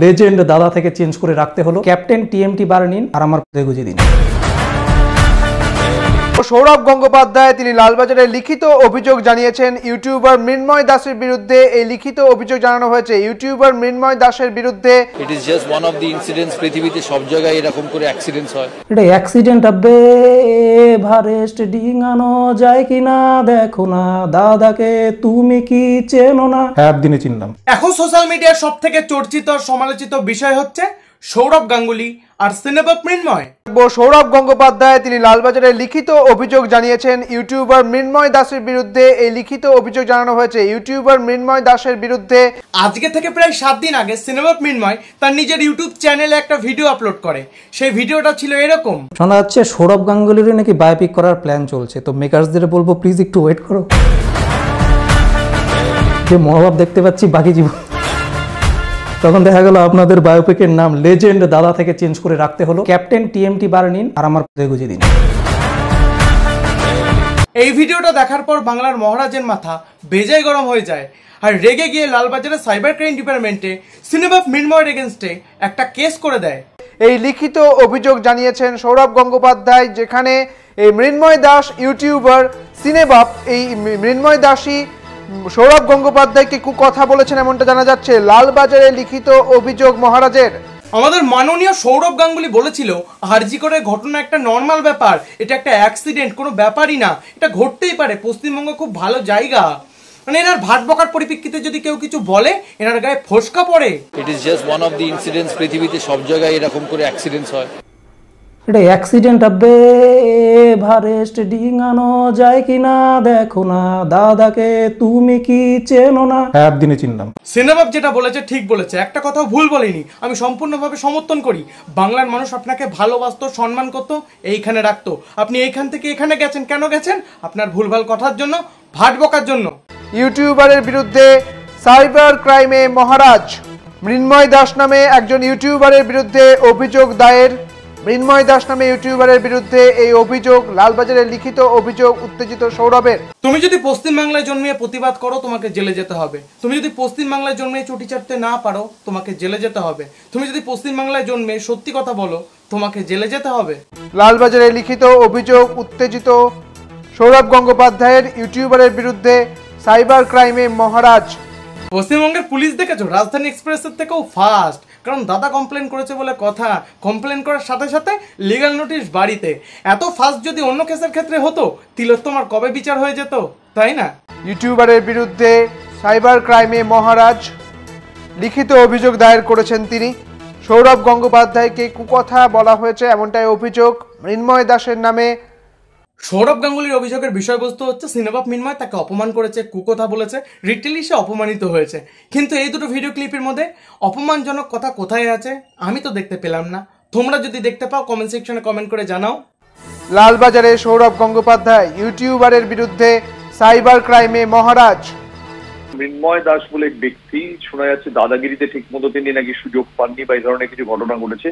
Legend দাদা থেকে change করে রাখতে হলো। ক্যাপ্টেন টিএমটি বার নিন আর আমার পদে গুজিয়ে দিন। সৌরভ গঙ্গোপাধ্যায় তিনি লালবাজারে লিখিত অভিযোগ জানিয়েছেন ইউটিউবার মৃন্ময় দাসের বিরুদ্ধে। এই লিখিত অভিযোগ জানানো হয়েছে ইউটিউবার মৃন্ময় দাসের বিরুদ্ধে। It is just one of the incidents. পৃথিবীতে সব জায়গায় এরকম করে অ্যাক্সিডেন্টস হয়। এটা অ্যাক্সিডেন্ট হবে, এভারেস্ট ডিঙানো যায় কিনা দেখো না, দাদাকে তুমি কি চেনো না? একদিনে চিনলাম। এখন সোশ্যাল মিডিয়ার সব থেকে চর্চিত আর সমালোচিত বিষয় হচ্ছে সৌরভ গাঙ্গুলি আর সিনেবাপ মৃন্ময়। সৌরভ গঙ্গোপাধ্যায় তিনি লালবাজারে লিখিত অভিযোগ জানিয়েছেন ইউটিউবার মৃন্ময় দাসের বিরুদ্ধে। এই লিখিত অভিযোগ জানানো হয়েছে ইউটিউবার মৃন্ময় দাসের বিরুদ্ধে। আজকে থেকে প্রায় 7 দিন আগে সিনেবাপ মৃন্ময় তার নিজের ইউটিউব চ্যানেলে একটা ভিডিও আপলোড করে। সেই ভিডিওটা ছিল এরকম। শোনা যাচ্ছে সৌরভ গাঙ্গুলির নাকি বায়োপিক করার প্ল্যান চলছে, তো মেকার্সদের বলবো প্লিজ একটু ওয়েট করো। যে মহাভাব দেখতে পাচ্ছি বাকি জীবন। তখন দেখা গেল আপনাদের বায়োপিকের নাম লেজেন্ড দাদা থেকে চেঞ্জ করে রাখতে হলো। ক্যাপ্টেন টিএমটি বার নিন আর আমার পদে গুজিয়ে দিন। এই ভিডিওটা দেখার পর বাংলার মহারাজের মাথা বেজায় গরম হয়ে যায় আর রেগে গিয়ে লালবাজারের সাইবার ক্রাইম ডিপার্টমেন্টে সিনেবাপ মৃন্ময়ের এগেনস্টে একটা কেস করে দেয়। এই লিখিত অভিযোগ জানিয়েছেন সৌরভ গঙ্গোপাধ্যায়, যেখানে এই মৃন্ময় দাস ইউটিউবার সিনেবাপ এই মৃন্ময় দাসই সৌরভ গঙ্গোপাধ্যায়কে কথা বলেছেন এমনটা জানা যাচ্ছে। লালবাজারে লিখিত অভিযোগ মহারাজের। আমাদের মাননীয় সৌরভ গাঙ্গুলি বলেছিল আরজি করে ঘটনা একটা নর্মাল ব্যাপার, এটা একটা অ্যাক্সিডেন্ট, কোনো ব্যাপারই না, এটা ঘটতেই পারে, পশ্চিমবঙ্গ খুব ভালো জায়গা। মানে এনার ভাট বকার পরিপ্রেক্ষিতে যদি কেউ কিছু বলে এনার গায়ে ফোসকা পড়ে। It is just one of the incidents. পৃথিবীতে সব জায়গায় এরকম করে অ্যাক্সিডেন্টস হয়। এটা অ্যাক্সিডেন্ট হবে, এভারেস্ট ডিঙানো যায় কিনা দেখো না, দাদাকে তুমি কি চেনো না? একদিনে চিনলাম। সিনেবাপ যেটা বলেছে ঠিক বলেছে, একটা কথাও ভুল বলেনি। আমি সম্পূর্ণভাবে সমর্থন করি। বাংলার মানুষ আপনাকে ভালোবাসতো, সম্মান করতো, এইখানে রাখতো। আপনি এইখান থেকে এখানে গেছেন, কেন গেছেন? আপনার ভুলভাল কথার জন্য, ভাট বকার জন্য। ইউটিউবারের বিরুদ্ধে সাইবার ক্রাইমে মহারাজ। মৃন্ময় দাস নামে একজন ইউটিউবারের বিরুদ্ধে অভিযোগ দায়ের। মৃন্ময় দাস নামে ইউটিউবারের বিরুদ্ধে এই অভিযোগ, লালবাজারের লিখিত অভিযোগ উত্তেজিত সৌরভের। তুমি যদি পশ্চিমবাংলায় জন্মিয়ে প্রতিবাদ করো তোমাকে জেলে যেতে হবে। তুমি যদি পশ্চিমবাংলায় জন্মিয়ে চটি চাটতে না পারো তোমাকে জেলে যেতে হবে। তুমি যদি পশ্চিমবাংলায় জন্মে সত্যি কথা বলো তোমাকে জেলে যেতে হবে। লালবাজারে লিখিত অভিযোগ উত্তেজিত সৌরভ গঙ্গোপাধ্যায়ের ইউটিউবারের বিরুদ্ধে সাইবার ক্রাইমে মহারাজ। পশ্চিমবঙ্গের পুলিশ দেখেছো রাজধানী এক্সপ্রেসের থেকেও ফাস্ট, কারণ দাদা কমপ্লেন করেছে বলে কথা। কমপ্লেন করার সাথে সাথে লিগ্যাল নোটিশ বাড়িতে। এত ফাস্ট যদি অন্য কেসের ক্ষেত্রে হতো তিলোত্তমার কবে বিচার হয়ে যেত, তাই না? ইউটিউবারের বিরুদ্ধে সাইবার ক্রাইমে মহারাজ লিখিত অভিযোগ দায়ের করেছেন তিনি। সৌরভ গঙ্গোপাধ্যায়কে কুকথা বলা হয়েছে এমনটাই অভিযোগ মৃন্ময় দাসের নামে। সৌরভ গাঙ্গুলির অভিযোগের বিষয়বস্তু হচ্ছে সিনেবাপ মৃন্ময় তাকে অপমান করেছে, কুকথা বলেছে, রিটেলি সে অপমানিত হয়েছে। কিন্তু এই দুটো ভিডিও ক্লিপের মধ্যে অপমানজনক কথা কোথায় আছে আমি তো দেখতে পেলাম না। তোমরা যদি দেখতে পাও কমেন্ট সেকশনে কমেন্ট করে জানাও। লালবাজারে সৌরভ গঙ্গোপাধ্যায় ইউটিউবারের বিরুদ্ধে সাইবার ক্রাইমে মহারাজ। মৃন্ময় দাস বলে ব্যক্তি শোনা যাচ্ছে দাদাগিরিতে ঠিক মতো তিনি নাকি সুযোগ পাননি বা এই ধরনের কিছু ঘটনা ঘটেছে।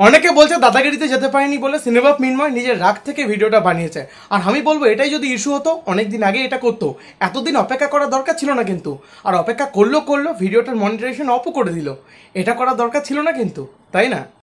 অনেকে বলছে দাদাগিরিতে যেতে পারেনি বলে সিনেবাপ মৃন্ময় নিজের রাগ থেকে ভিডিওটা বানিয়েছে। আর আমি বলবো এটাই যদি ইস্যু হতো অনেকদিন আগে এটা করতো, এতদিন অপেক্ষা করার দরকার ছিল না কিন্তু। আর অপেক্ষা করলো ভিডিওটার মনিটাইজেশন অফও করে দিল, এটা করার দরকার ছিল না কিন্তু, তাই না?